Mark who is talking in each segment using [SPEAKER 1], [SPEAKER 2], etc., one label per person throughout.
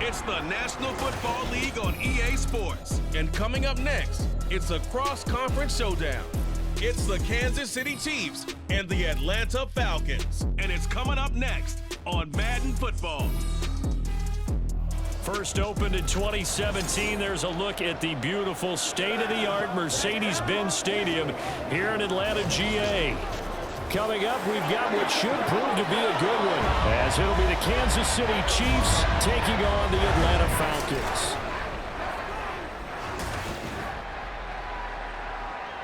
[SPEAKER 1] It's the National Football League on EA Sports. And coming up next, it's a cross-conference showdown. It's the Kansas City Chiefs and the Atlanta Falcons. And it's coming up next on Madden Football.
[SPEAKER 2] First opened in 2017, there's a look at the beautiful state-of-the-art Mercedes-Benz Stadium here in Atlanta, GA. Coming up, we've got what should prove to be a good one, as it'll be the Kansas City Chiefs taking on the Atlanta Falcons.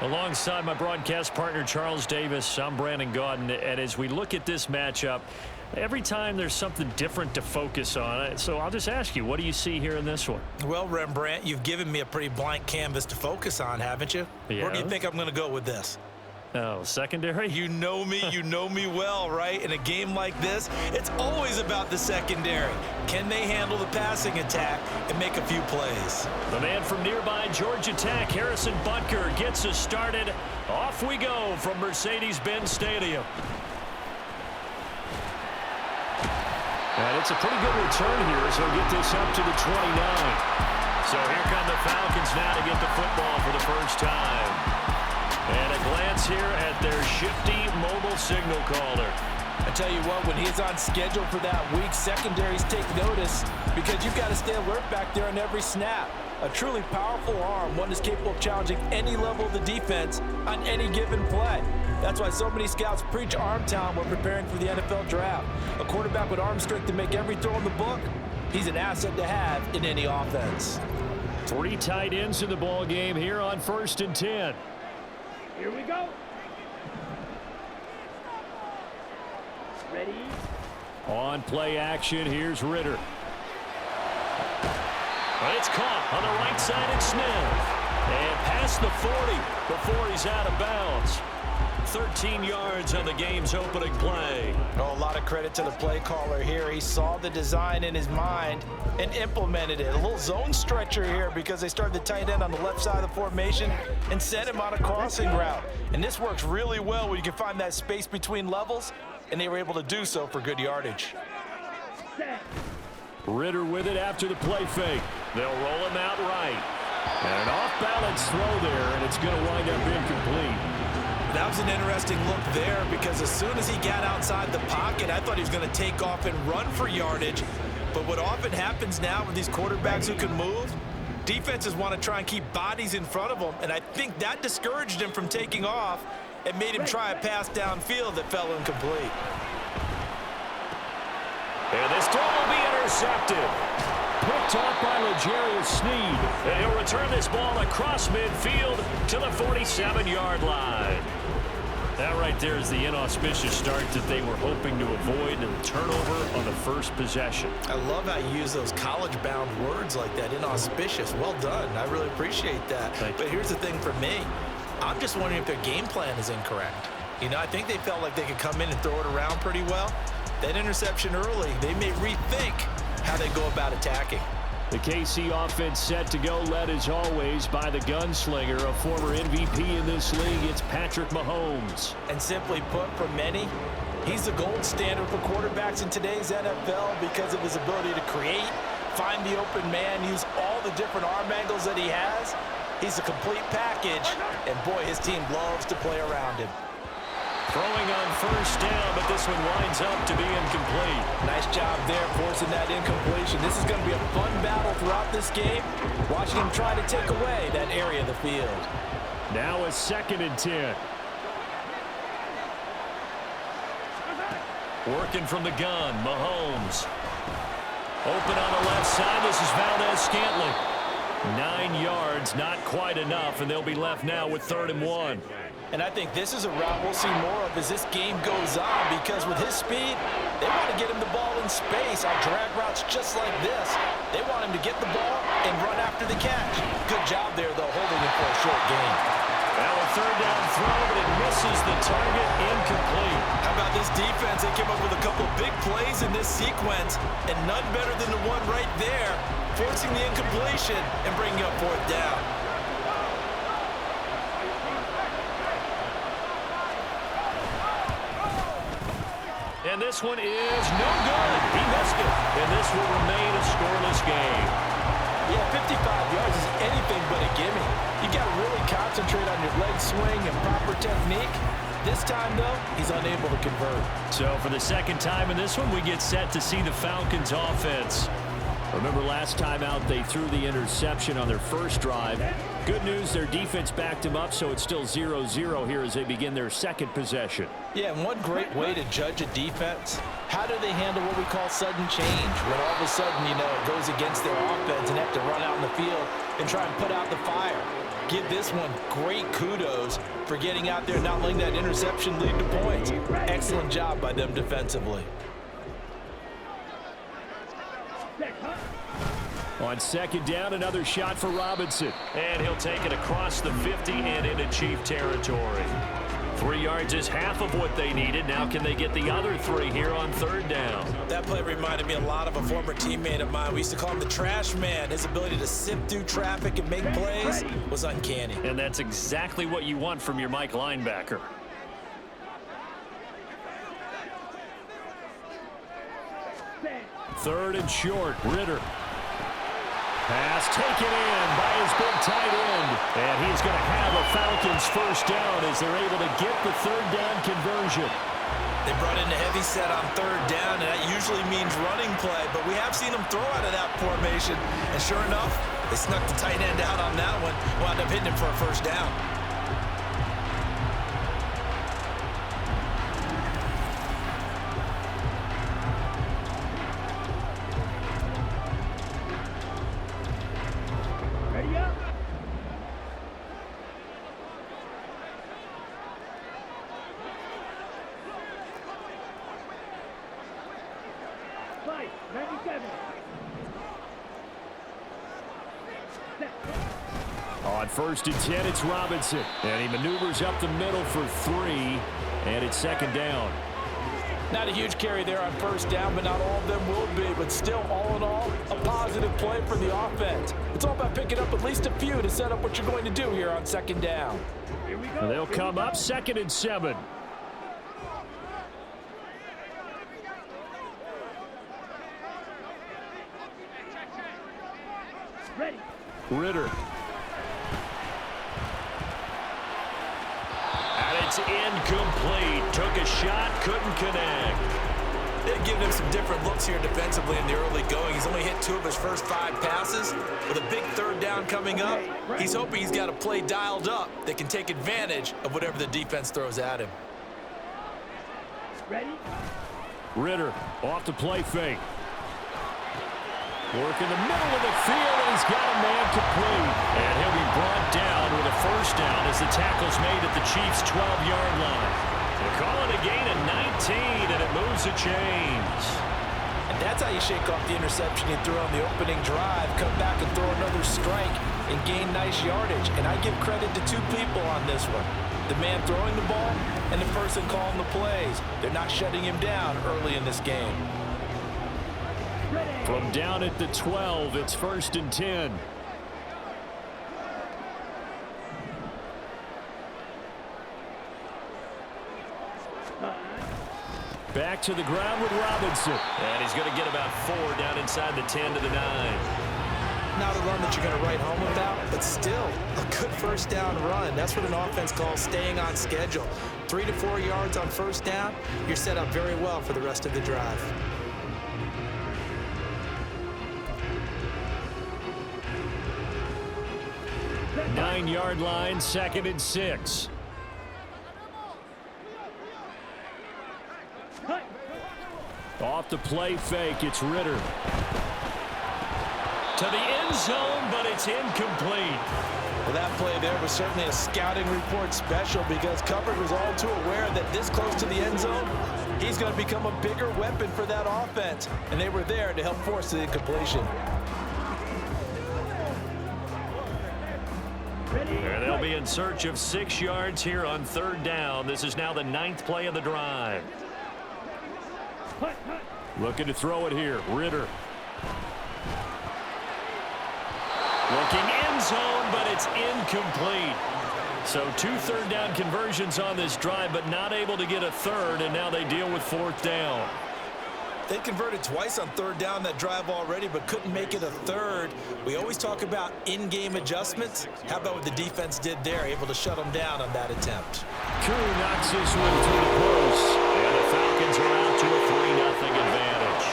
[SPEAKER 2] Alongside my broadcast partner, Charles Davis, I'm Brandon Gaudin, and as we look at this matchup, every time there's something different to focus on. So I'll just ask you, what do you see here in this one?
[SPEAKER 3] Well, Rembrandt, you've given me a pretty blank canvas to focus on, haven't you?
[SPEAKER 2] Yeah.
[SPEAKER 3] Where do you think I'm going to go with this?
[SPEAKER 2] Oh, secondary?
[SPEAKER 3] You know me well, right? In a game like this, it's always about the secondary. Can they handle the passing attack and make a few plays?
[SPEAKER 2] The man from nearby Georgia Tech, Harrison Butker, gets us started. Off we go from Mercedes-Benz Stadium. And it's a pretty good return here, so get this up to the 29. So here come the Falcons now to get the football for the first time. And a glance here at their shifty mobile signal caller.
[SPEAKER 3] I tell you what, when he's on schedule for that week, secondaries take notice because you've got to stay alert back there on every snap. A truly powerful arm, one that's capable of challenging any level of the defense on any given play. That's why so many scouts preach arm talent when preparing for the NFL draft. A quarterback with arm strength to make every throw in the book, he's an asset to have in any offense.
[SPEAKER 2] 3 tight ends in the ball game here on 1st and 10.
[SPEAKER 4] Here we go. Ready?
[SPEAKER 2] On play action, here's Ritter. It's caught on the right side and Smith. And past the 40 before he's out of bounds. 13 yards on the game's opening play.
[SPEAKER 3] Oh, a lot of credit to the play caller here. He saw the design in his mind and implemented it. A little zone stretcher here because they started the tight end on the left side of the formation and sent him on a crossing route. And this works really well when you can find that space between levels, and they were able to do so for good yardage.
[SPEAKER 2] Ritter with it after the play fake. They'll roll him out right. And an off-balance throw there, and it's going to wind up incomplete.
[SPEAKER 3] That was an interesting look there because as soon as he got outside the pocket, I thought he was going to take off and run for yardage. But what often happens now with these quarterbacks who can move, defenses want to try and keep bodies in front of them, and I think that discouraged him from taking off and made him try a pass downfield that fell incomplete.
[SPEAKER 2] And this throw will be intercepted. Picked off by L'Jarius Sneed. And he'll return this ball across midfield to the 47-yard line. That right there is the inauspicious start that they were hoping to avoid, and turnover on the first possession.
[SPEAKER 3] I love how you use those college-bound words like that, inauspicious. Well done. I really appreciate that. But here's the thing for me. I'm just wondering if their game plan is incorrect. You know, I think they felt like they could come in and throw it around pretty well. That interception early, they may rethink how they go about attacking.
[SPEAKER 2] The KC offense set to go, led as always by the gunslinger, a former MVP in this league. It's Patrick Mahomes.
[SPEAKER 3] And simply put, for many, he's the gold standard for quarterbacks in today's NFL because of his ability to create, find the open man, use all the different arm angles that he has. He's a complete package, and boy, his team loves to play around him.
[SPEAKER 2] Throwing on first down, but this one winds up to be incomplete.
[SPEAKER 3] Nice job there, forcing that incompletion. This is going to be a fun battle throughout this game, watching him try to take away that area of the field.
[SPEAKER 2] Now a 2nd and 10. Working from the gun, Mahomes. Open on the left side, this is Valdez-Scantling. 9 yards, not quite enough, and they'll be left now with 3rd and 1.
[SPEAKER 3] And I think this is a route we'll see more of as this game goes on because with his speed, they want to get him the ball in space on drag routes just like this. They want him to get the ball and run after the catch. Good job there, though, holding him for a short gain.
[SPEAKER 2] Well, a 3rd down throw, but it misses the target, incomplete.
[SPEAKER 3] How about this defense? They came up with a couple big plays in this sequence, and none better than the one right there, forcing the incompletion and bringing up 4th down.
[SPEAKER 2] And this one is no good. He missed it. And this will remain a scoreless game.
[SPEAKER 3] Yeah, 55 yards is anything but a gimme. You got to really concentrate on your leg swing and proper technique. This time, though, he's unable to convert.
[SPEAKER 2] So for the second time in this one, we get set to see the Falcons offense. Remember last time out, they threw the interception on their first drive. Good news, their defense backed them up, so it's still 0-0 here as they begin their second possession.
[SPEAKER 3] Yeah, and one great way to judge a defense, how do they handle what we call sudden change? When all of a sudden, you know, it goes against their offense and have to run out in the field and try and put out the fire. Give this one great kudos for getting out there and not letting that interception lead to points. Excellent job by them defensively.
[SPEAKER 2] On second down, another shot for Robinson. And he'll take it across the 50 and into Chief territory. 3 yards is half of what they needed. Now can they get the other 3 here on third down?
[SPEAKER 3] That play reminded me a lot of a former teammate of mine. We used to call him the trash man. His ability to sift through traffic and make plays was uncanny.
[SPEAKER 2] And that's exactly what you want from your Mike linebacker. Third and short, Ritter. Pass taken in by his big tight end. And he's going to have a Falcons first down as they're able to get the third down conversion.
[SPEAKER 3] They brought in a heavy set on third down, and that usually means running play. But we have seen them throw out of that formation. And sure enough, they snuck the tight end out on that one. Wound up hitting him for a first down.
[SPEAKER 2] On first and 10, it's Robinson. And he maneuvers up the middle for 3. And it's second down.
[SPEAKER 3] Not a huge carry there on first down, but not all of them will be. But still, all in all, a positive play for the offense. It's all about picking up at least a few to set up what you're going to do here on second down.
[SPEAKER 2] And they'll come up second and 7.
[SPEAKER 4] Ready.
[SPEAKER 2] Ritter. And it's incomplete. Took a shot, couldn't connect.
[SPEAKER 3] They've given him some different looks here defensively in the early going. He's only hit 2 of his first 5 passes. With a big third down coming up, he's hoping he's got a play dialed up that can take advantage of whatever the defense throws at him.
[SPEAKER 4] Ready.
[SPEAKER 2] Ritter off the play fake. Work in the middle of the field, and he's got a man complete. And he'll be brought down with a first down as the tackle's made at the Chiefs' 12-yard line. They're calling a gain of 19, and it moves the chains.
[SPEAKER 3] And that's how you shake off the interception you threw on the opening drive, come back and throw another strike and gain nice yardage. And I give credit to 2 people on this one. The man throwing the ball and the person calling the plays. They're not shutting him down early in this game.
[SPEAKER 2] From down at the 12, it's first and 10. Back to the ground with Robinson. And he's going to get about 4 down inside the 10 to the 9.
[SPEAKER 3] Not a run that you're going to write home about, but still a good first down run. That's what an offense calls staying on schedule. 3 to 4 yards on first down, you're set up very well for the rest of the drive.
[SPEAKER 2] Nine-yard line, second and 6. Off the play fake, it's Ritter. To the end zone, but it's incomplete.
[SPEAKER 3] Well, that play there was certainly a scouting report special because coverage was all too aware that this close to the end zone, he's going to become a bigger weapon for that offense. And they were there to help force the incompletion.
[SPEAKER 2] And they'll be in search of 6 yards here on third down. This is now the 9th play of the drive. Looking to throw it here, Ritter. Looking end zone, but it's incomplete. So 2 third-down conversions on this drive, but not able to get a third, and now they deal with 4th down.
[SPEAKER 3] They converted twice on 3rd down that drive already, but couldn't make it a 3rd. We always talk about in-game adjustments. How about what the defense did there, able to shut them down on that attempt?
[SPEAKER 2] Curry knocks this one through the post, and the Falcons are out to a 3-0 advantage.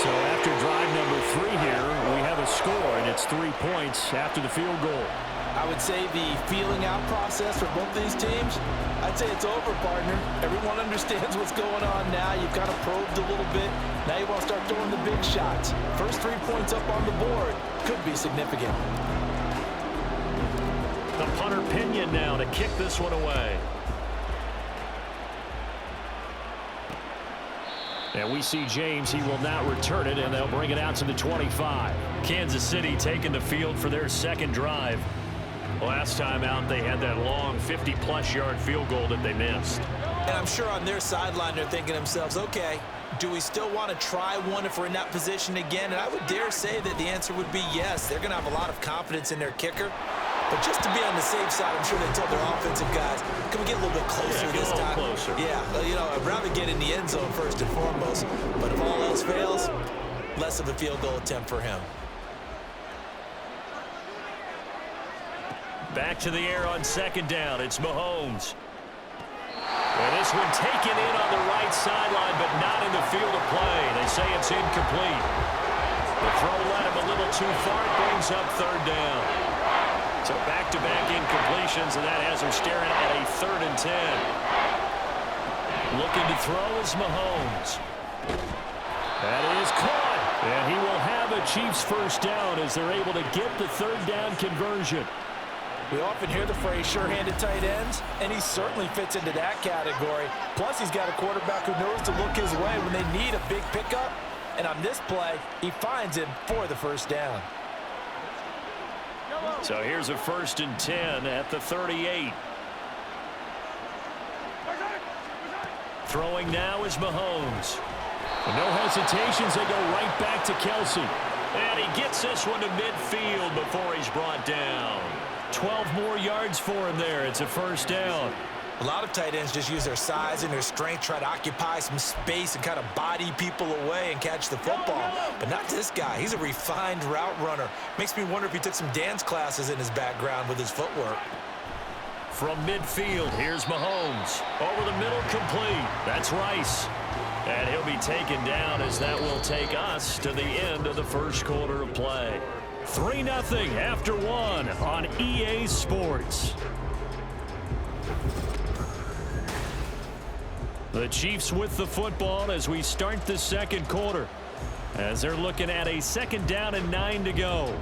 [SPEAKER 2] So after drive number 3 here, we have a score, and it's 3 points after the field goal.
[SPEAKER 3] I would say the feeling out process for both these teams, I'd say it's over, partner. Everyone understands what's going on now. You've kind of probed a little bit. Now you want to start throwing the big shots. First 3 points up on the board could be significant.
[SPEAKER 2] The punter Pinion now to kick this one away. And we see James. He will not return it, and they'll bring it out to the 25. Kansas City taking the field for their 2nd drive. Last time out, they had that long 50-plus yard field goal that they missed.
[SPEAKER 3] And I'm sure on their sideline, they're thinking to themselves, okay, do we still want to try one if we're in that position again? And I would dare say that the answer would be yes. They're going to have a lot of confidence in their kicker. But just to be on the safe side, I'm sure they told their offensive guys, can we get a little bit closer this time?
[SPEAKER 2] Closer.
[SPEAKER 3] Yeah, well, you know, I'd rather get in the end zone first and foremost. But if all else fails, less of a field goal attempt for him.
[SPEAKER 2] Back to the air on 2nd down. It's Mahomes. And this one taken in on the right sideline, but not in the field of play. They say it's incomplete. The throw led him a little too far. It brings up 3rd down. So back-to-back incompletions, and that has him staring at a 3rd and 10. Looking to throw is Mahomes. That is caught. And he will have a Chiefs 1st down as they're able to get the 3rd down conversion.
[SPEAKER 3] We often hear the phrase sure-handed tight ends, and he certainly fits into that category. Plus, he's got a quarterback who knows to look his way when they need a big pickup. And on this play, he finds him for the 1st down.
[SPEAKER 2] So here's a 1st and 10 at the 38. Throwing now is Mahomes. No hesitations, they go right back to Kelsey. And he gets this one to midfield before he's brought down. 12 more yards for him there. It's a 1st down.
[SPEAKER 3] A lot of tight ends just use their size and their strength, try to occupy some space and kind of body people away and catch the football. But not this guy. He's a refined route runner. Makes me wonder if he took some dance classes in his background with his footwork.
[SPEAKER 2] From midfield, here's Mahomes. Over the middle, complete. That's Rice. And he'll be taken down as that will take us to the end of the 1st quarter of play. 3-0 after 1 on EA Sports. The Chiefs with the football as we start the 2nd quarter, as they're looking at a 2nd down and 9 to go.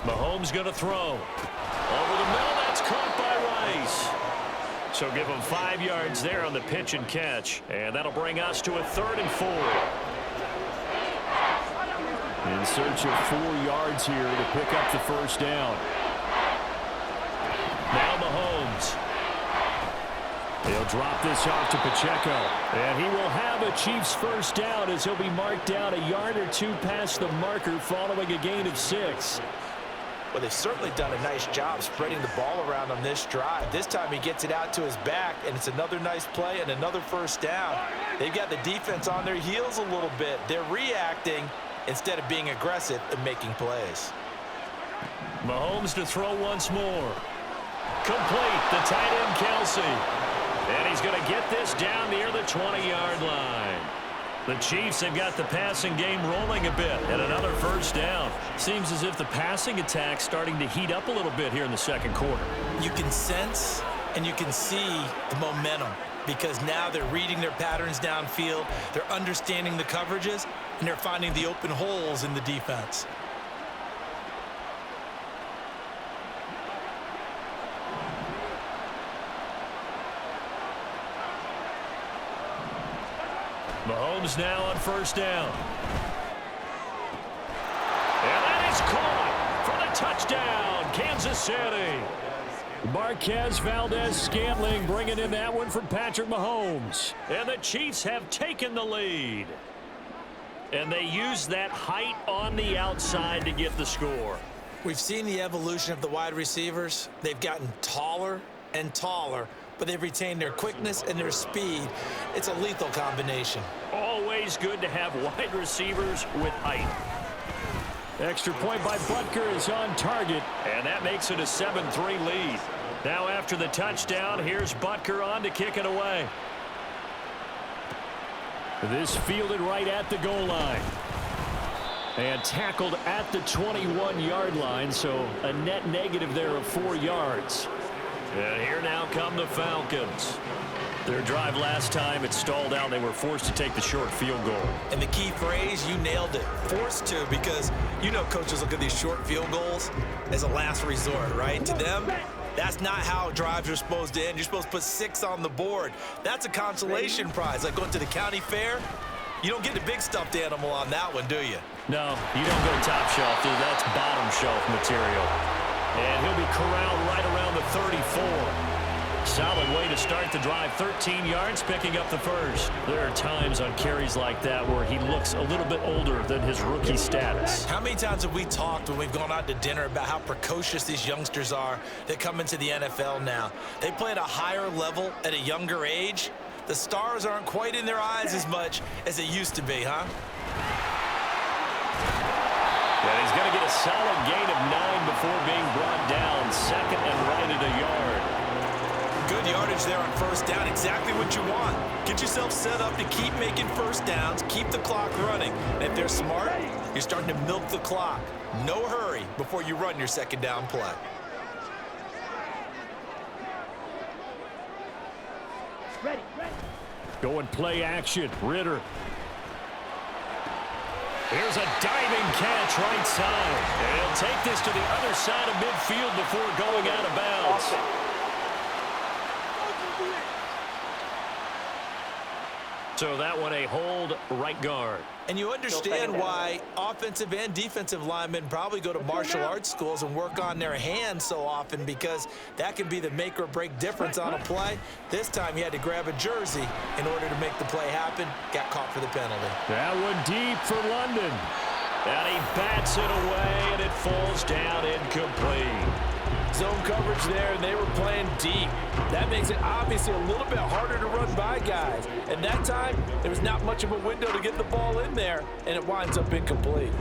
[SPEAKER 2] Mahomes going to throw. Over the middle, that's caught by Rice. So give him 5 yards there on the pitch and catch. And that'll bring us to a 3rd and 4. In search of 4 yards here to pick up the 1st down. Now Mahomes. He'll drop this off to Pacheco. And he will have a Chiefs 1st down as he'll be marked down a yard or 2 past the marker following a gain of 6.
[SPEAKER 3] Well, they've certainly done a nice job spreading the ball around on this drive. This time he gets it out to his back, and it's another nice play and another 1st down. They've got the defense on their heels a little bit. They're reacting instead of being aggressive and making plays.
[SPEAKER 2] Mahomes to throw once more. Complete, the tight end Kelsey. And he's going to get this down near the 20-yard line. The Chiefs have got the passing game rolling a bit, and another 1st down. Seems as if the passing attack's starting to heat up a little bit here in the 2nd quarter.
[SPEAKER 3] You can sense and you can see the momentum because now they're reading their patterns downfield, they're understanding the coverages, and they're finding the open holes in the defense.
[SPEAKER 2] Mahomes now on 1st down. And that is caught for the touchdown, Kansas City. Marquez Valdez-Scantling bringing in that one from Patrick Mahomes. And the Chiefs have taken the lead. And they use that height on the outside to get the score.
[SPEAKER 3] We've seen the evolution of the wide receivers. They've gotten taller and taller, but they've retained their quickness and their speed. It's a lethal combination.
[SPEAKER 2] Always good to have wide receivers with height. Extra point by Butker is on target, and that makes it a 7-3 lead. Now after the touchdown, here's Butker on to kick it away. This fielded right at the goal line. And tackled at the 21-yard line, so a net negative there of 4 yards. And here now come the Falcons. Their drive last time, it stalled out. They were forced to take the short field goal.
[SPEAKER 3] And the key phrase, you nailed it. Forced to, because you know coaches look at these short field goals as a last resort, right? To them, that's not how drives are supposed to end. You're supposed to put 6 on the board. That's a consolation prize. Like going to the county fair, you don't get the big stuffed animal on that one, do you?
[SPEAKER 2] No, you don't go top shelf, dude. That's bottom shelf material. And he'll be corralled right around the 34. Solid way to start the drive. 13 yards, picking up the first. There are times on carries like that where he looks a little bit older than his rookie status.
[SPEAKER 3] How many times have we talked when we've gone out to dinner about how precocious these youngsters are that come into the NFL now? They play at a higher level at a younger age. The stars aren't quite in their eyes as much as they used to be, huh?
[SPEAKER 2] And he's going to get a solid gain of 9 before being brought down. Second and right at a yard.
[SPEAKER 3] Good yardage there on first down. Exactly what you want. Get yourself set up to keep making first downs, keep the clock running. And if they're smart, you're starting to milk the clock. No hurry before you run your second down play.
[SPEAKER 4] Ready.
[SPEAKER 2] Going play action. Ritter. Here's a diving catch right side. And he'll take this to the other side of midfield before going out of bounds. So that one a hold right guard.
[SPEAKER 3] And you understand why offensive and defensive linemen probably go to martial arts schools and work on their hands so often, because that can be the make or break difference on a play. This time he had to grab a jersey in order to make the play happen. Got caught for the penalty.
[SPEAKER 2] That one deep for London. And he bats it away, and it falls down incomplete.
[SPEAKER 3] Zone coverage there, and they were playing deep. That makes it obviously a little bit harder to run by guys. And that time, there was not much of a window to get the ball in there, and it winds up incomplete.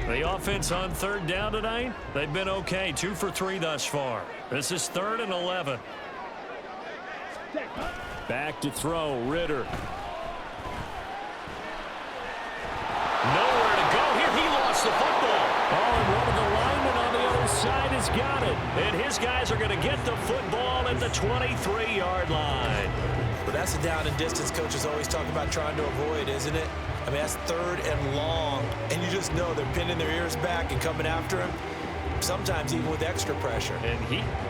[SPEAKER 2] The offense on third down tonight, they've been okay. 2 for 3 thus far. This is 3rd and 11. Back to throw, Ritter. Nowhere to go here. He lost the football. Oh, and one of the linemen on the other side has got it. And his guys are going to get the football at the 23-yard line.
[SPEAKER 3] But that's the down and distance coaches always talk about trying to avoid, isn't it? I mean, that's 3rd and long. And you just know they're pinning their ears back and coming after him, sometimes even with extra pressure.
[SPEAKER 2] And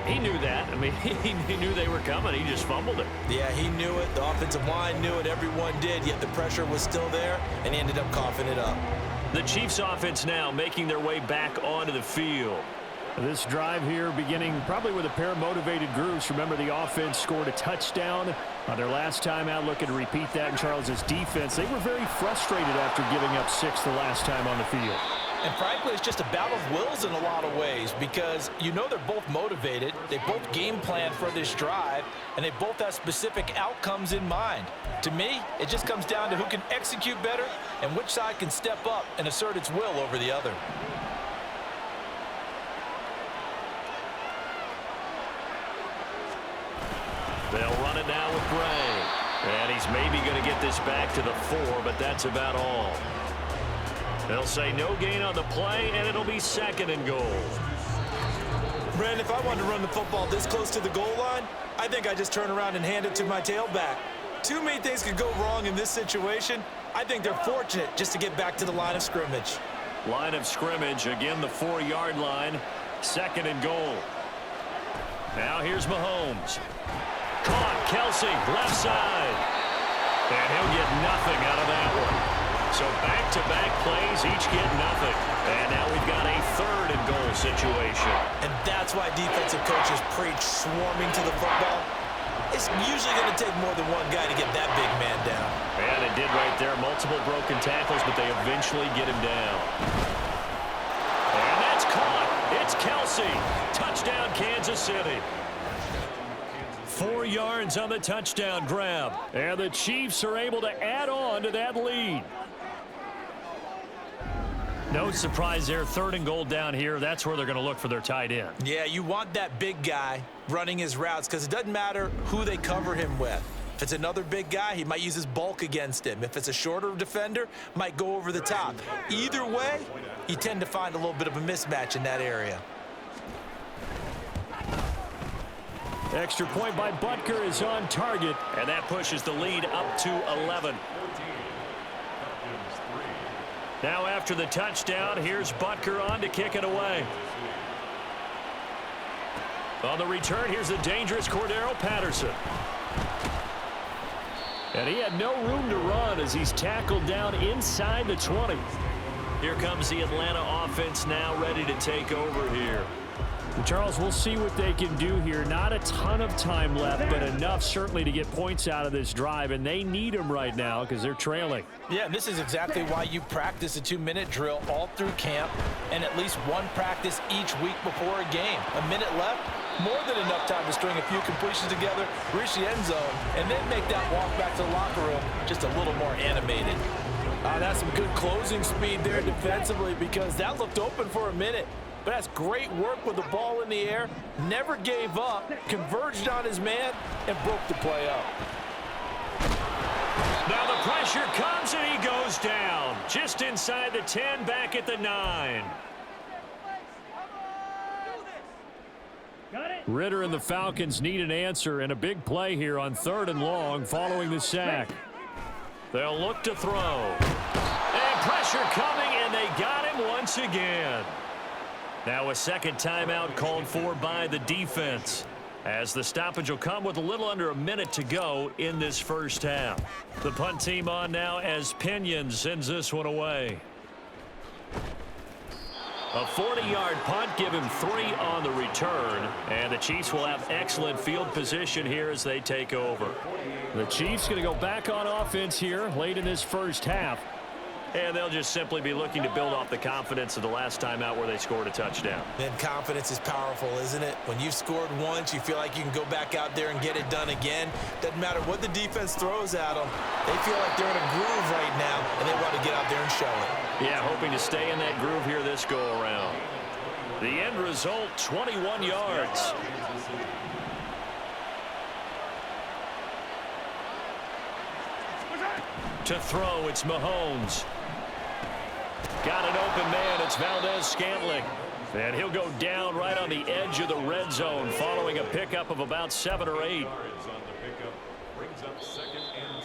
[SPEAKER 2] he knew that. I mean, he knew they were coming. He just fumbled it.
[SPEAKER 3] Yeah, he knew it. The offensive line knew it. Everyone did, yet the pressure was still there, and he ended up coughing it up.
[SPEAKER 2] The Chiefs offense now making their way back onto the field. This drive here beginning probably with a pair of motivated groups. Remember, the offense scored a touchdown on their last time out. Looking to repeat that in Charles's defense. They were very frustrated after giving up 6 the last time on the field.
[SPEAKER 3] And frankly, it's just a battle of wills in a lot of ways, because you know they're both motivated, they both game plan for this drive, and they both have specific outcomes in mind. To me, it just comes down to who can execute better and which side can step up and assert its will over the other.
[SPEAKER 2] They'll run it now with Gray. And he's maybe going to get this back to the 4, but that's about all. They'll say no gain on the play, and it'll be 2nd and goal.
[SPEAKER 3] Brandon, if I wanted to run the football this close to the goal line, I think I just turn around and hand it to my tailback. Too many things could go wrong in this situation. I think they're fortunate just to get back to the line of scrimmage.
[SPEAKER 2] Line of scrimmage, again the 4-yard line, 2nd and goal. Now here's Mahomes. Caught, Kelsey, left side. And he'll get nothing out of that one. So back-to-back plays, each get nothing. And now we've got a 3rd and goal situation.
[SPEAKER 3] And that's why defensive coaches preach swarming to the football. It's usually going to take more than one guy to get that big man down.
[SPEAKER 2] And it did right there. Multiple broken tackles, but they eventually get him down. And that's caught. It's Kelsey. Touchdown, Kansas City. 4 yards on the touchdown grab. And the Chiefs are able to add on to that lead. No surprise there. 3rd and goal down here. That's where they're going to look for their tight end.
[SPEAKER 3] Yeah, you want that big guy running his routes because it doesn't matter who they cover him with. If it's another big guy, he might use his bulk against him. If it's a shorter defender, might go over the top. Either way, you tend to find a little bit of a mismatch in that area.
[SPEAKER 2] Extra point by Butker is on target, and that pushes the lead up to 11. Now after the touchdown, here's Butker on to kick it away. On the return, here's the dangerous Cordero Patterson. And he had no room to run as he's tackled down inside the 20. Here comes the Atlanta offense now ready to take over here. Charles, we'll see what they can do here. Not a ton of time left, but enough certainly to get points out of this drive, and they need them right now because they're trailing.
[SPEAKER 3] Yeah, and this is exactly why you practice a 2-minute drill all through camp and at least one practice each week before a game. A minute left, more than enough time to string a few completions together, reach the end zone, and then make that walk back to the locker room just a little more animated. That's some good closing speed there defensively because that looked open for a minute. But that's great work with the ball in the air, never gave up, converged on his man, and broke the play up.
[SPEAKER 2] Now the pressure comes, and he goes down. Just inside the 10, back at the 9. Ritter and the Falcons need an answer, and a big play here on 3rd and long following the sack. They'll look to throw. And pressure coming, and they got him once again. Now a second timeout called for by the defense, as the stoppage will come with a little under a minute to go in this first half. The punt team on now as Pinion sends this one away. A 40-yard punt, give him 3 on the return, and the Chiefs will have excellent field position here as they take over. The Chiefs going to go back on offense here late in this first half. And they'll just simply be looking to build off the confidence of the last time out where they scored a touchdown.
[SPEAKER 3] Then confidence is powerful, isn't it? When you've scored once, you feel like you can go back out there and get it done again. Doesn't matter what the defense throws at them. They feel like they're in a groove right now, and they want to get out there and show it.
[SPEAKER 2] Yeah, hoping to stay in that groove here this go-around. The end result, 21 yards. To throw, it's Mahomes. Got an open man, it's Valdez-Scantling. And he'll go down right on the edge of the red zone following a pickup of about 7 or 8.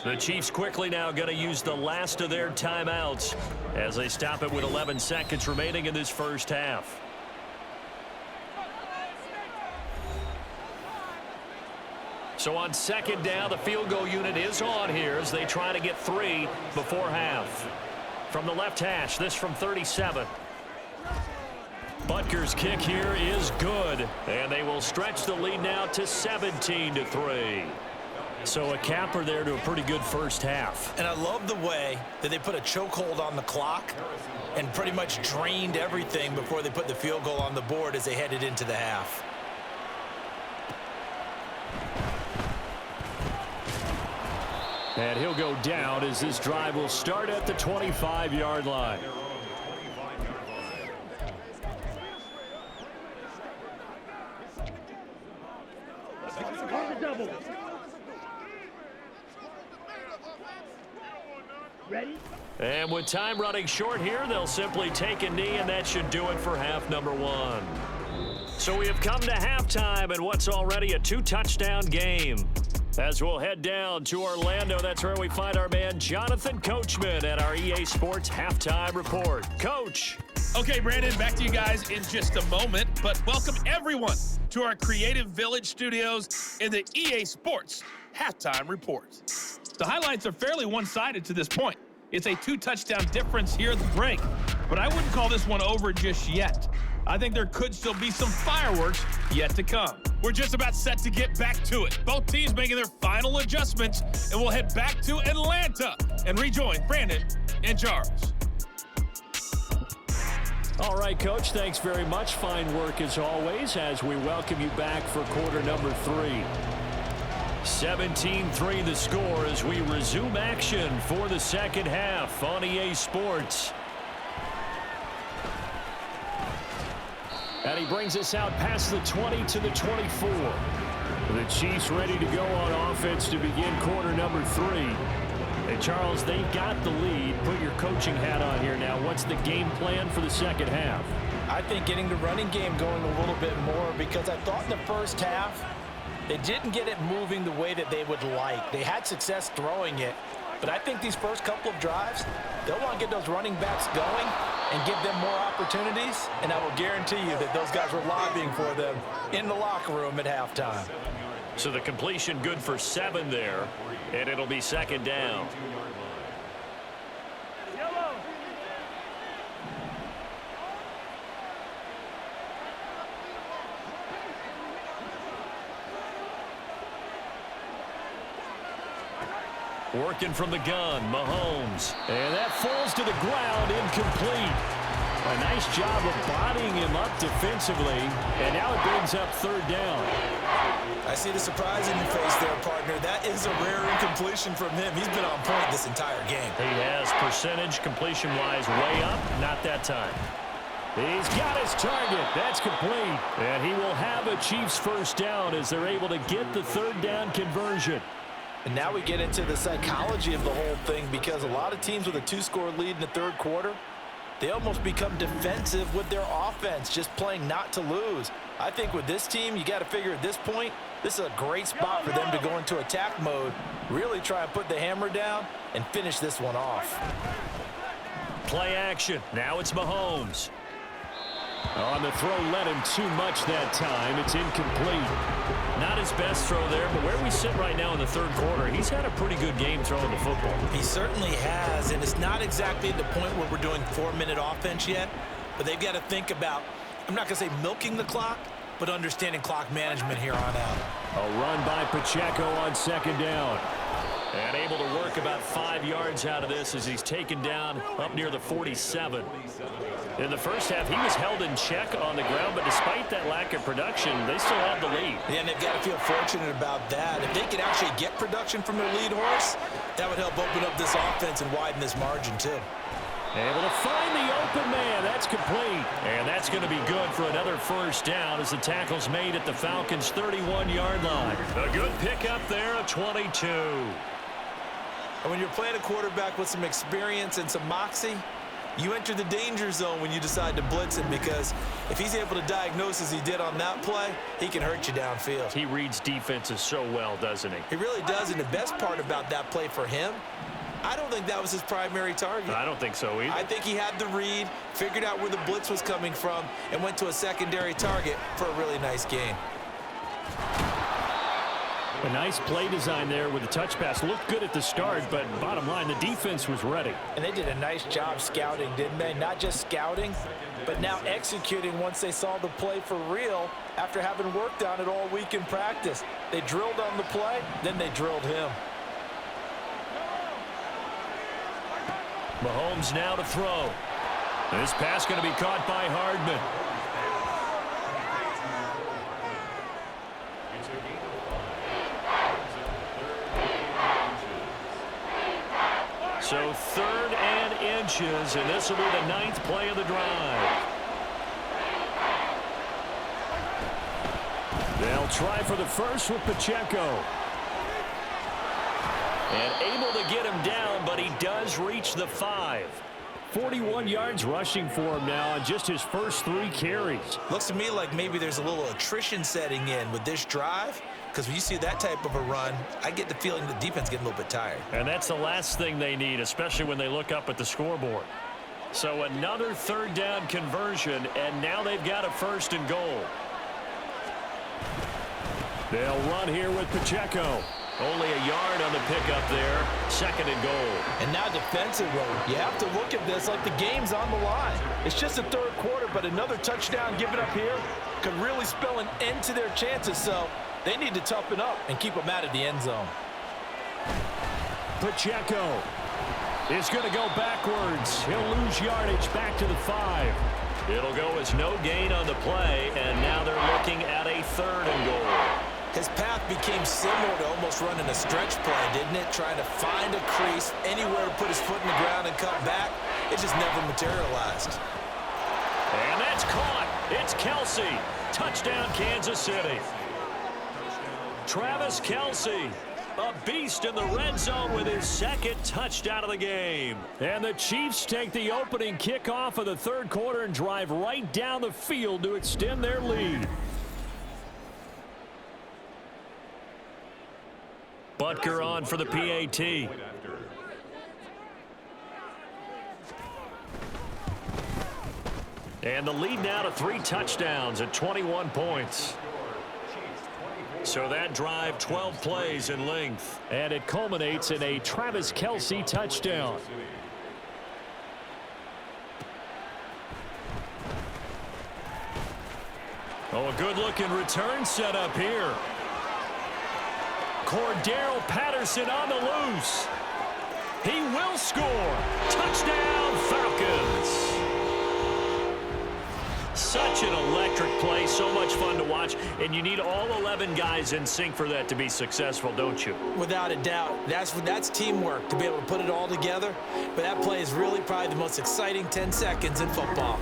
[SPEAKER 2] The Chiefs quickly now going to use the last of their timeouts as they stop it with 11 seconds remaining in this first half. So on second down, the field goal unit is on here as they try to get 3 before half. From the left hash, this from 37. Butker's kick here is good, and they will stretch the lead now to 17-3. So a capper there to a pretty good first half.
[SPEAKER 3] And I love the way that they put a chokehold on the clock and pretty much drained everything before they put the field goal on the board as they headed into the half.
[SPEAKER 2] And he'll go down as this drive will start at the 25-yard line.
[SPEAKER 4] Ready?
[SPEAKER 2] And with time running short here, they'll simply take a knee, and that should do it for half number 1. So we have come to halftime in what's already a 2-touchdown game. As we'll head down to Orlando, that's where we find our man Jonathan Coachman at our EA Sports Halftime Report. Coach.
[SPEAKER 5] Okay, Brandon, back to you guys in just a moment, but welcome everyone to our Creative Village studios in the EA Sports Halftime Report. The highlights are fairly one-sided to this point. It's a 2-touchdown difference here at the break. But I wouldn't call this one over just yet. I think there could still be some fireworks yet to come. We're just about set to get back to it. Both teams making their final adjustments, and we'll head back to Atlanta and rejoin Brandon and Charles.
[SPEAKER 2] All right, Coach, thanks very much. Fine work as always as we welcome you back for quarter number 3. 17-3 the score as we resume action for the second half on EA Sports. And he brings us out past the 20 to the 24. The Chiefs ready to go on offense to begin quarter number 3. Hey, Charles, they've got the lead. Put your coaching hat on here now. What's the game plan for the second half?
[SPEAKER 3] I think getting the running game going a little bit more, because I thought in the first half they didn't get it moving the way that they would like. They had success throwing it, but I think these first couple of drives, they'll want to get those running backs going and give them more opportunities, and I will guarantee you that those guys were lobbying for them in the locker room at halftime.
[SPEAKER 2] So the completion good for 7 there, and it'll be second down. Working from the gun, Mahomes. And that falls to the ground, incomplete. A nice job of bodying him up defensively, and now it brings up third down.
[SPEAKER 3] I see the surprise in your face there, partner. That is a rare incompletion from him. He's been on point this entire game.
[SPEAKER 2] He has percentage completion-wise way up, not that time. He's got his target. That's complete. And he will have a Chiefs first down as they're able to get the third down conversion.
[SPEAKER 3] And now we get into the psychology of the whole thing, because a lot of teams with a 2-score lead in the third quarter, they almost become defensive with their offense, just playing not to lose. I think with this team, you got to figure at this point, this is a great spot for them to go into attack mode, really try and put the hammer down and finish this one off.
[SPEAKER 2] Play action. Now it's Mahomes. On the throw, led him too much that time. It's incomplete. Not his best throw there, but where we sit right now in the third quarter, he's had a pretty good game throwing the football.
[SPEAKER 3] He certainly has, and it's not exactly at the point where we're doing 4-minute offense yet, but they've got to think about, I'm not going to say milking the clock, but understanding clock management here on out.
[SPEAKER 2] A run by Pacheco on second down. And able to work about 5 yards out of this as he's taken down up near the 47. In the first half, he was held in check on the ground, but despite that lack of production, they still have the lead.
[SPEAKER 3] Yeah, and they've got to feel fortunate about that. If they could actually get production from their lead horse, that would help open up this offense and widen this margin too.
[SPEAKER 2] Able to find the open man. That's complete. And that's going to be good for another first down as the tackle's made at the Falcons' 31-yard line. A good pickup there of 22.
[SPEAKER 3] And when you're playing a quarterback with some experience and some moxie, you enter the danger zone when you decide to blitz him, because if he's able to diagnose as he did on that play, he can hurt you downfield.
[SPEAKER 2] He reads defenses so well, doesn't he?
[SPEAKER 3] He really does, and the best part about that play for him, I don't think that was his primary target.
[SPEAKER 2] I don't think so either.
[SPEAKER 3] I think he had the read, figured out where the blitz was coming from, and went to a secondary target for a really nice gain.
[SPEAKER 2] A nice play design there with the touch pass. Looked good at the start, but bottom line, the defense was ready.
[SPEAKER 3] And they did a nice job scouting, didn't they? Not just scouting, but now executing once they saw the play for real after having worked on it all week in practice. They drilled on the play, then they drilled him.
[SPEAKER 2] Mahomes now to throw. This pass going to be caught by Hardman. So 3rd and inches, and this will be the 9th play of the drive. They'll try for the first with Pacheco. And able to get him down, but he does reach the 5. 41 yards rushing for him now on just his first 3 carries.
[SPEAKER 3] Looks to me like maybe there's a little attrition setting in with this drive, because when you see that type of a run, I get the feeling the defense getting a little bit tired.
[SPEAKER 2] And that's the last thing they need, especially when they look up at the scoreboard. So another 3rd down conversion, and now they've got a 1st and goal. They'll run here with Pacheco. Only a yard on the pickup there. 2nd and goal.
[SPEAKER 3] And now defensively, you have to look at this like the game's on the line. It's just the 3rd quarter, but another touchdown given up here could really spell an end to their chances. So they need to toughen up and keep them out of the end zone.
[SPEAKER 2] Pacheco is going to go backwards. He'll lose yardage back to the 5. It'll go as no gain on the play, and now they're looking at a 3rd and goal.
[SPEAKER 3] His path became similar to almost running a stretch play, didn't it? Trying to find a crease, anywhere to put his foot in the ground and cut back. It just never materialized.
[SPEAKER 2] And that's caught. It's Kelsey. Touchdown, Kansas City. Travis Kelsey, a beast in the red zone with his 2nd touchdown of the game. And the Chiefs take the opening kickoff of the 3rd quarter and drive right down the field to extend their lead. Butker on for the PAT. And the lead now to 3 touchdowns at 21 points. So that drive, 12 plays in length. And it culminates in a Travis Kelsey touchdown. Oh, a good-looking return set up here. Cordero Patterson on the loose. He will score. Touchdown, Falcons. Such an electric play, so much fun to watch, and you need all 11 guys in sync for that to be successful, don't you?
[SPEAKER 3] Without a doubt. That's teamwork, to be able to put it all together. But that play is really probably the most exciting 10 seconds in football.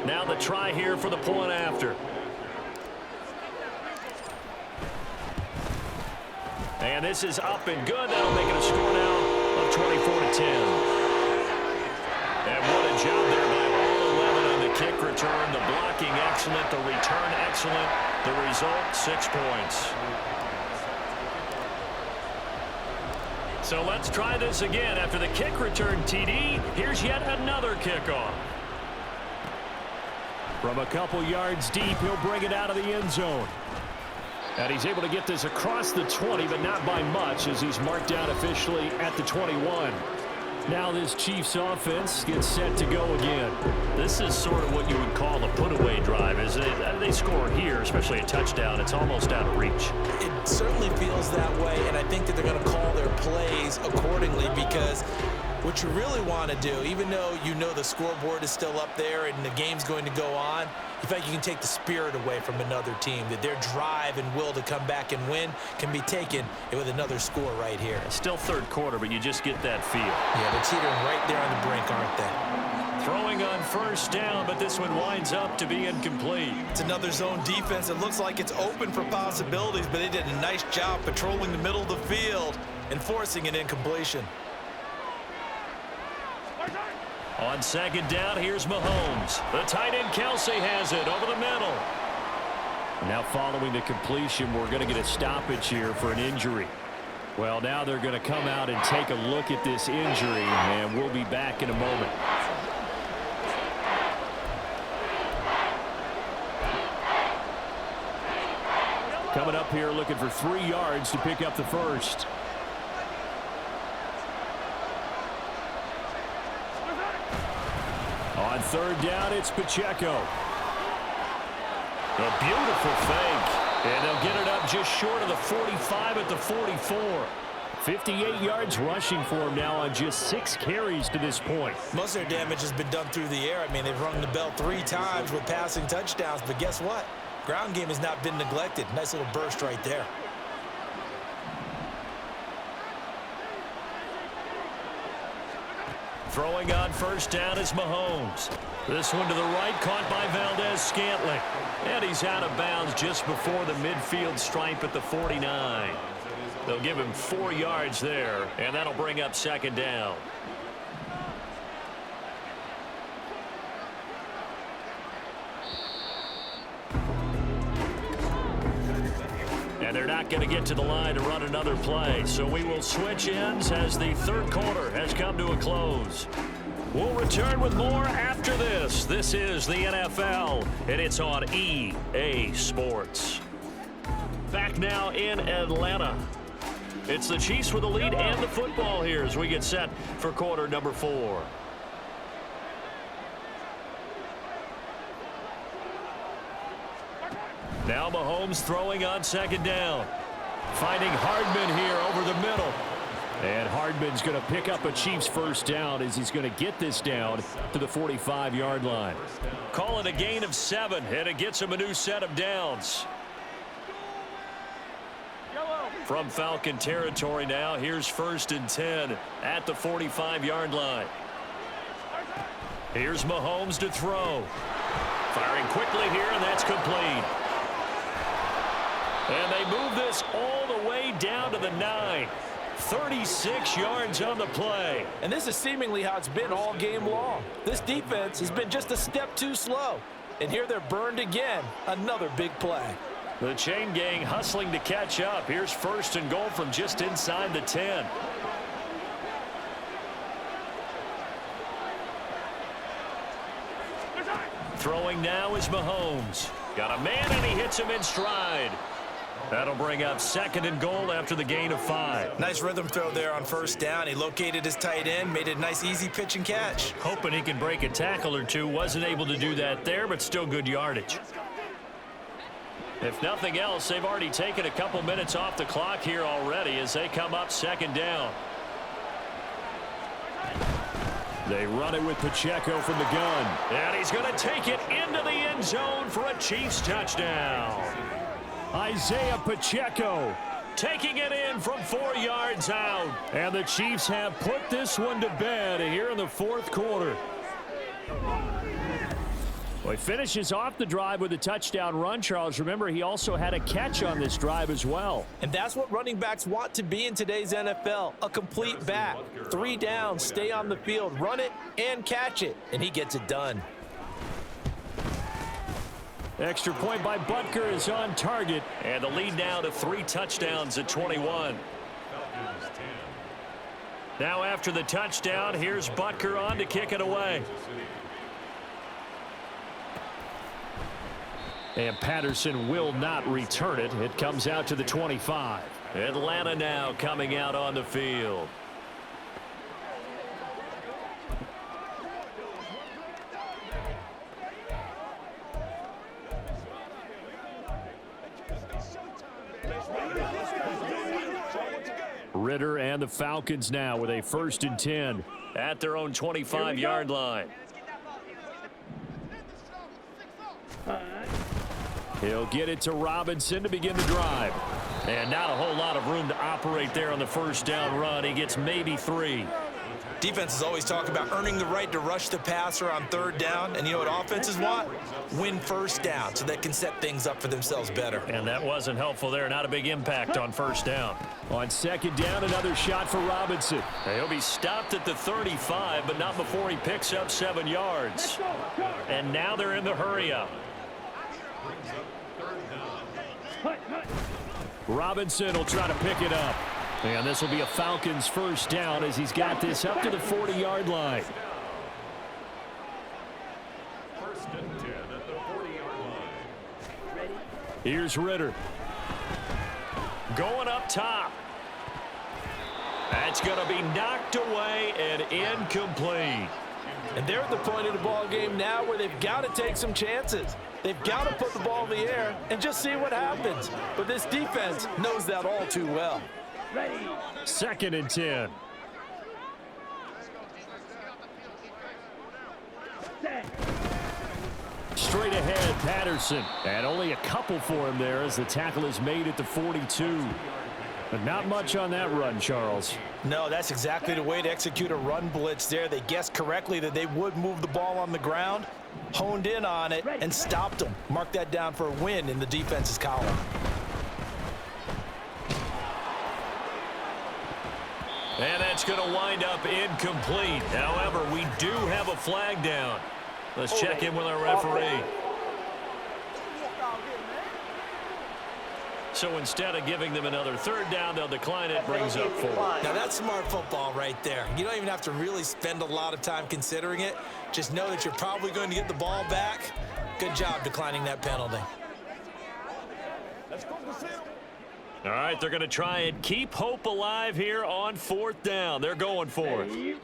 [SPEAKER 2] Now the try here for the point after. And this is up and good. That'll make it a score now of 24-10. And what a job there by all 11 on the kick return. The blocking excellent, the return excellent. The result, 6 points. So let's try this again. After the kick return TD, here's yet another kickoff. From a couple yards deep, he'll bring it out of the end zone. And he's able to get this across the 20, but not by much, as he's marked down officially at the 21. Now this Chiefs offense gets set to go again. This is sort of what you would call a put-away drive, isn't it? They score here, especially a touchdown. It's almost out of reach.
[SPEAKER 3] It certainly feels that way, and I think that they're going to call their plays accordingly, because what you really want to do, even though you know the scoreboard is still up there and the game's going to go on, in fact, you can take the spirit away from another team, that their drive and will to come back and win can be taken with another score right here.
[SPEAKER 2] Still 3rd quarter, but you just get that feel.
[SPEAKER 3] Yeah, they're teetering right there on the brink, aren't they?
[SPEAKER 2] Throwing on 1st down, but this one winds up to be incomplete.
[SPEAKER 3] It's another zone defense. It looks like it's open for possibilities, but they did a nice job patrolling the middle of the field and forcing an incompletion.
[SPEAKER 2] On 2nd down, here's Mahomes. The tight end Kelsey has it over the middle. Now following the completion, we're going to get a stoppage here for an injury. Well, now they're going to come out and take a look at this injury, and we'll be back in a moment. Coming up here looking for 3 yards to pick up the first. On 3rd down, it's Pacheco. A beautiful fake. And they'll get it up just short of the 45 at the 44. 58 yards rushing for him now on just 6 carries to this point.
[SPEAKER 3] Most of their damage has been done through the air. I mean, they've rung the bell 3 times with passing touchdowns, but guess what? Ground game has not been neglected. Nice little burst right there.
[SPEAKER 2] Throwing on 1st down is Mahomes. This one to the right, caught by Valdez-Scantling. And he's out of bounds just before the midfield stripe at the 49. They'll give him 4 yards there, and that'll bring up 2nd down. And they're not going to get to the line to run another play, so we will switch ends as the 3rd quarter has come to a close. We'll return with more after this. This is the NFL, and it's on EA Sports. Back now in Atlanta. It's the Chiefs with the lead and the football here as we get set for quarter number 4. Now Mahomes throwing on second down. Finding Hardman here over the middle. And Hardman's going to pick up a Chiefs first down as he's going to get this down to the 45-yard line. Call it a gain of 7, and it gets him a new set of downs. From Falcon territory now, here's 1st and 10 at the 45-yard line. Here's Mahomes to throw. Firing quickly here, and that's complete. And they move this all the way down to the 9. 36 yards on the play.
[SPEAKER 3] And this is seemingly how it's been all game long. This defense has been just a step too slow. And here they're burned again. Another big play.
[SPEAKER 2] The chain gang hustling to catch up. Here's 1st and goal from just inside the 10. Throwing now is Mahomes. Got a man, and he hits him in stride. That'll bring up 2nd and goal after the gain of 5.
[SPEAKER 3] Nice rhythm throw there on 1st down. He located his tight end, made it a nice easy pitch and catch.
[SPEAKER 2] Hoping he can break a tackle or two. Wasn't able to do that there, but still good yardage. If nothing else, they've already taken a couple minutes off the clock here already as they come up 2nd down. They run it with Pacheco from the gun. And he's going to take it into the end zone for a Chiefs touchdown. Isaiah Pacheco taking it in from 4 yards out. And the Chiefs have put this one to bed here in the 4th quarter. Well, he finishes off the drive with a touchdown run, Charles. Remember, he also had a catch on this drive as well.
[SPEAKER 3] And that's what running backs want to be in today's NFL, a complete back. 3 downs, stay on the field, run it, and catch it. And he gets it done.
[SPEAKER 2] Extra point by Butker is on target. And the lead now to 3 touchdowns at 21. Now after the touchdown, here's Butker on to kick it away. And Patterson will not return it. It comes out to the 25. Atlanta now coming out on the field. Ritter and the Falcons now with a 1st and 10 at their own 25-yard line. He'll get it to Robinson to begin the drive. And not a whole lot of room to operate there on the 1st down run. He gets maybe 3.
[SPEAKER 3] Defenses always talk about earning the right to rush the passer on 3rd down. And you know what offenses want? Win 1st down so they can set things up for themselves better.
[SPEAKER 2] And that wasn't helpful there. Not a big impact on 1st down. On 2nd down, another shot for Robinson. He'll be stopped at the 35, but not before he picks up 7 yards. And now they're in the hurry-up. Robinson will try to pick it up. And this will be a Falcons 1st down as he's got this up to the 40-yard line.
[SPEAKER 1] 1st and 10 at the 40-yard line.
[SPEAKER 2] Here's Ritter. Going up top. That's going to be knocked away and incomplete.
[SPEAKER 3] And they're at the point of the ball game now where they've got to take some chances. They've got to put the ball in the air and just see what happens. But this defense knows that all too well.
[SPEAKER 2] 2nd and 10. Straight ahead, Patterson. And only a couple for him there as the tackle is made at the 42. But not much on that run, Charles.
[SPEAKER 3] No, that's exactly the way to execute a run blitz there. They guessed correctly that they would move the ball on the ground, honed in on it, and stopped them. Mark that down for a win in the defense's column.
[SPEAKER 2] And that's going to wind up incomplete. However, we do have a flag down. Let's check in with our referee. So instead of giving them another third down, they'll decline it, brings up 4.
[SPEAKER 3] Now, that's smart football right there. You don't even have to really spend a lot of time considering it. Just know that you're probably going to get the ball back. Good job declining that penalty.
[SPEAKER 2] All right, they're going to try and keep hope alive here on 4th down. They're going for it.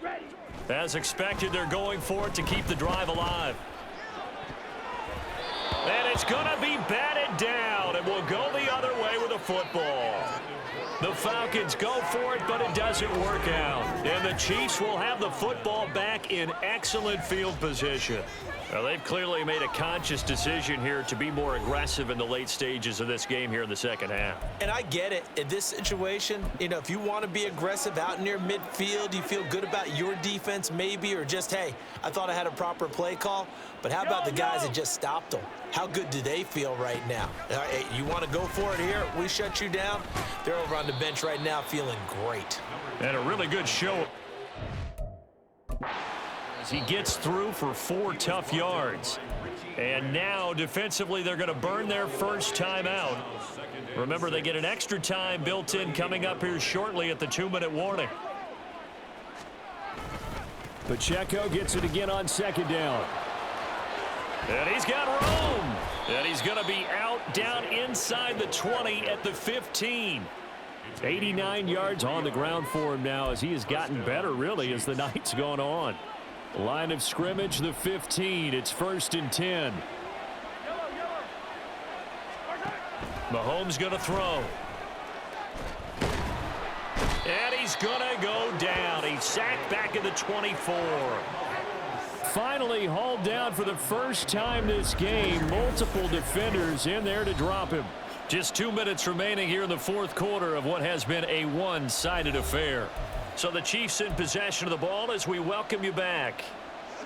[SPEAKER 2] As expected, they're going for it to keep the drive alive. And it's going to be batted down, and we'll go the other way with the football. The Falcons go for it, but it doesn't work out. And the Chiefs will have the football back in excellent field position. Well, they've clearly made a conscious decision here to be more aggressive in the late stages of this game here in the second half.
[SPEAKER 3] And I get it. In this situation, if you want to be aggressive out near midfield, you feel good about your defense maybe, or just, hey, I thought I had a proper play call. But how about the guys that just stopped them? How good do they feel right now? Hey, you want to go for it here? We shut you down. They're over on the bench right now feeling great.
[SPEAKER 2] And a really good show. He gets through for 4 tough yards. And now, defensively, they're going to burn their first timeout. Remember, they get an extra time built in coming up here shortly at the 2-minute warning.
[SPEAKER 6] Pacheco gets it again on 2nd down.
[SPEAKER 2] And he's got room. And he's going to be out down inside the 20 at the 15.
[SPEAKER 6] 89 yards on the ground for him now as he has gotten better, really, as the night's gone on. Line of scrimmage, the 15. It's 1st and 10.
[SPEAKER 2] Mahomes going to throw. And he's going to go down. He's sacked back at the 24.
[SPEAKER 6] Finally hauled down for the first time this game. Multiple defenders in there to drop him.
[SPEAKER 2] Just 2 minutes remaining here in the 4th quarter of what has been a one-sided affair. So the Chiefs in possession of the ball as we welcome you back.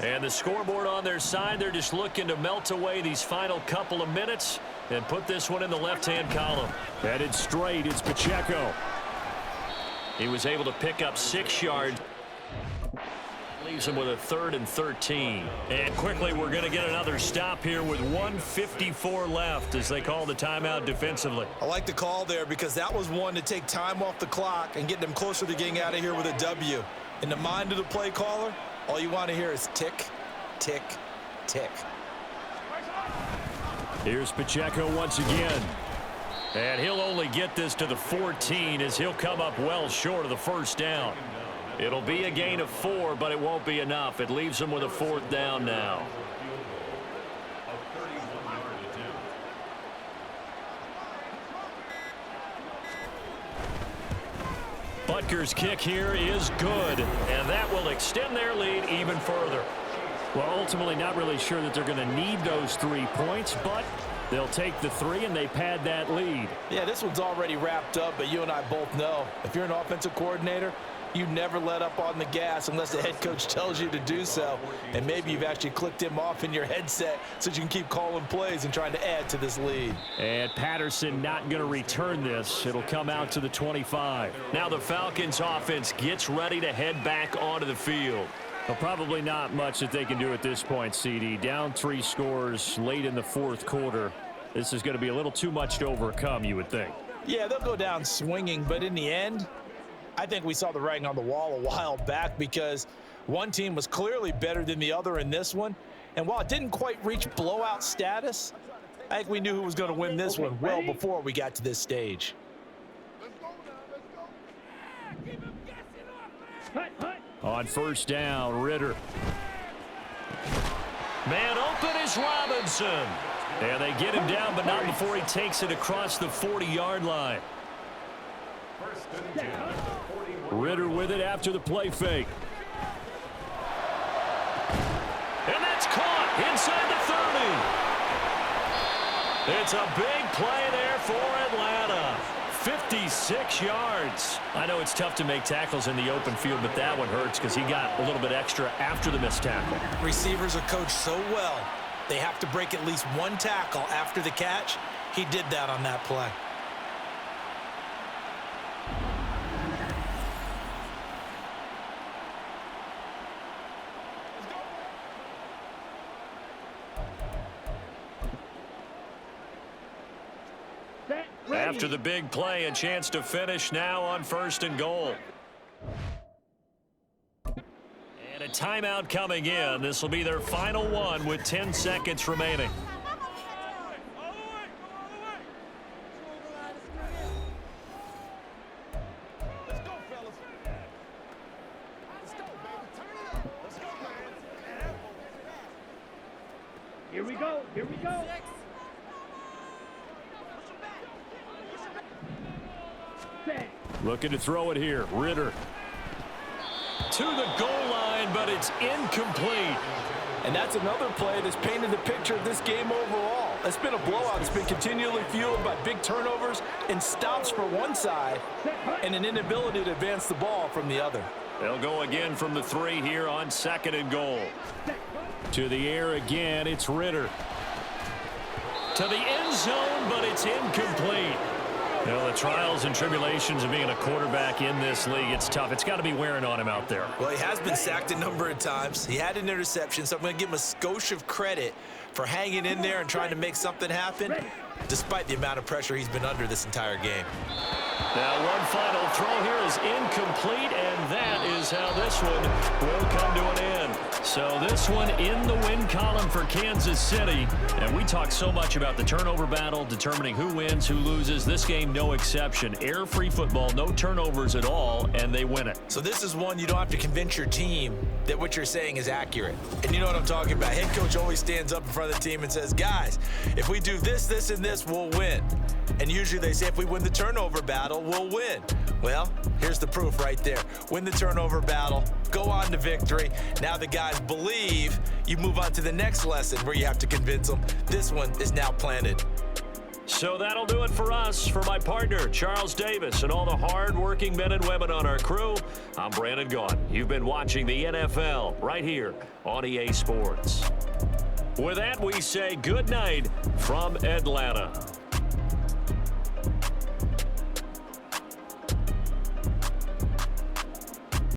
[SPEAKER 2] And the scoreboard on their side, they're just looking to melt away these final couple of minutes and put this one in the left-hand column.
[SPEAKER 6] Headed straight, it's Pacheco.
[SPEAKER 2] He was able to pick up 6 yards. Leaves him with a 3rd and 13. And quickly, we're going to get another stop here with 1:54 left as they call the timeout defensively.
[SPEAKER 3] I like the call there because that was one to take time off the clock and get them closer to getting out of here with a W. In the mind of the play caller, all you want to hear is tick, tick, tick.
[SPEAKER 6] Here's Pacheco once again.
[SPEAKER 2] And he'll only get this to the 14 as he'll come up well short of the first down. It'll be a gain of 4, but it won't be enough. It leaves them with a 4th down now. Butker's kick here is good, and that will extend their lead even further.
[SPEAKER 6] Well, ultimately not really sure that they're going to need those 3 points, but they'll take the 3 and they pad that lead.
[SPEAKER 3] Yeah, this one's already wrapped up, but you and I both know if you're an offensive coordinator, you never let up on the gas unless the head coach tells you to do so. And maybe you've actually clicked him off in your headset so you can keep calling plays and trying to add to this lead.
[SPEAKER 6] And Patterson not going to return this. It'll come out to the 25.
[SPEAKER 2] Now the Falcons offense gets ready to head back onto the field.
[SPEAKER 6] Well, probably not much that they can do at this point, CD. Down 3 scores late in the 4th quarter. This is going to be a little too much to overcome, you would think.
[SPEAKER 3] Yeah, they'll go down swinging, but in the end, I think we saw the writing on the wall a while back because one team was clearly better than the other in this one. And while it didn't quite reach blowout status, I think we knew who was going to win this one well before we got to this stage.
[SPEAKER 6] On 1st down, Ritter.
[SPEAKER 2] Man open is Robinson. And they get him down, but not before he takes it across the 40-yard line.
[SPEAKER 6] Ritter with it after the play fake.
[SPEAKER 2] And that's caught inside the 30. It's a big play there for Atlanta. 56 yards. I know it's tough to make tackles in the open field, but that one hurts because he got a little bit extra after the missed tackle.
[SPEAKER 3] Receivers are coached so well, they have to break at least one tackle after the catch. He did that on that play.
[SPEAKER 2] After the big play, a chance to finish now on 1st and goal. And a timeout coming in. This will be their final one with 10 seconds remaining.
[SPEAKER 4] Here we go. Here we go. Set.
[SPEAKER 6] Looking to throw it here. Ritter.
[SPEAKER 2] To the goal line, but it's incomplete.
[SPEAKER 3] And that's another play that's painted the picture of this game overall. It's been a blowout. It's been continually fueled by big turnovers and stops for one side and an inability to advance the ball from the other.
[SPEAKER 2] They'll go again from the 3 here on 2nd and goal.
[SPEAKER 6] To the air again, it's Ritter.
[SPEAKER 2] To the end zone, but it's incomplete. You know, the trials and tribulations of being a quarterback in this league, it's tough. It's got to be wearing on him out there.
[SPEAKER 3] Well, he has been sacked a number of times. He had an interception, so I'm going to give him a skosh of credit for hanging in there and trying to make something happen, despite the amount of pressure he's been under this entire game.
[SPEAKER 2] Now, one final throw here is incomplete, and that is how this one will come to an end. So this one in the win column for Kansas City. And we talk so much about the turnover battle, determining who wins, who loses. This game, no exception. Air-free football, no turnovers at all, and they win it.
[SPEAKER 3] So this is one you don't have to convince your team that what you're saying is accurate. And you know what I'm talking about. Head coach always stands up in front of the team and says, guys, if we do this, this, and this, we'll win. And usually they say if we win the turnover battle, we'll win. Well, here's the proof right there. Win the turnover battle, go on to victory. Now the guys believe. You move on to the next lesson where you have to convince them. This one is now planted.
[SPEAKER 2] So that'll do it for us. For my partner, Charles Davis, and all the hard-working men and women on our crew, I'm Brandon Gaughan. You've been watching the NFL right here on EA Sports. With that, we say good night from Atlanta.